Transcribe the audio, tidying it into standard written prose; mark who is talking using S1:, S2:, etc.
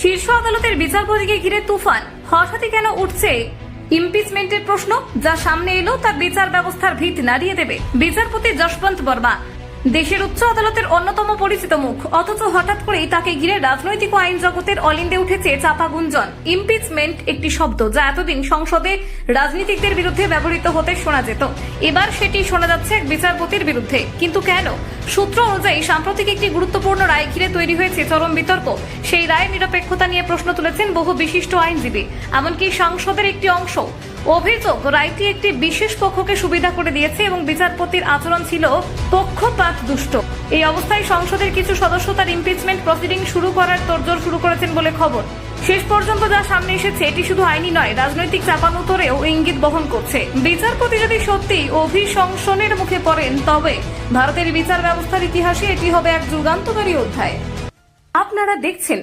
S1: শীর্ষ আদালতের বিচারপতিকে ঘিরে তুফান। হঠাৎই কেন উঠছে ইমপিচমেন্টের প্রশ্ন, যা সামনে এলো তা বিচার ব্যবস্থার ভিত নাড়িয়ে দেবে। বিচারপতি যশবন্ত বর্মা দেশের উচ্চ আদালতের অন্যতম পরিচিত মুখ, অথচ হঠাৎ করেই তাকে ঘিরে রাজনৈতিক ও আইন জগতের অলিন্দে উঠেছে চাপা গুঞ্জন। ইমপিচমেন্ট একটি শব্দ যা এতদিন সংসদে রাজনীতিকদের বিরুদ্ধে ব্যবহৃত হতে শোনা যেত, এবার সেটি শোনা যাচ্ছে এক বিচারপতির বিরুদ্ধে। কিন্তু কেন? সূত্র অনুযায়ী সাম্প্রতিক একটি গুরুত্বপূর্ণ রায় ঘিরে তৈরি হয়েছে চরম বিতর্ক। সেই রায়ের নিরপেক্ষতা নিয়ে প্রশ্ন তুলেছেন বহু বিশিষ্ট আইনজীবী, এমনকি সংসদের একটি অংশ। অভিযোগ, রায়টি একটি বিশেষ পক্ষকে সুবিধা করে দিয়েছে এবং বিচারপতির আচরণ ছিল পক্ষপাত দুষ্ট। এই অবস্থায় সংসদের কিছু সদস্য তার ইমপিচমেন্ট প্রসিডিং শুরু করার তোড়জোড় শুরু করেছেন বলে খবর। শেষ পর্যন্ত যা সামনে এসেছে এটি শুধু আইনি নয়, রাজনৈতিক চাপানুতরেও ইঙ্গিত বহন করছে। বিচারপতি যদি সত্যি অভিশংসনের মুখে পড়েন, তবে ভারতের বিচার ব্যবস্থার ইতিহাসে এটি হবে এক যুগান্তকারী অধ্যায়। আপনারা দেখছেন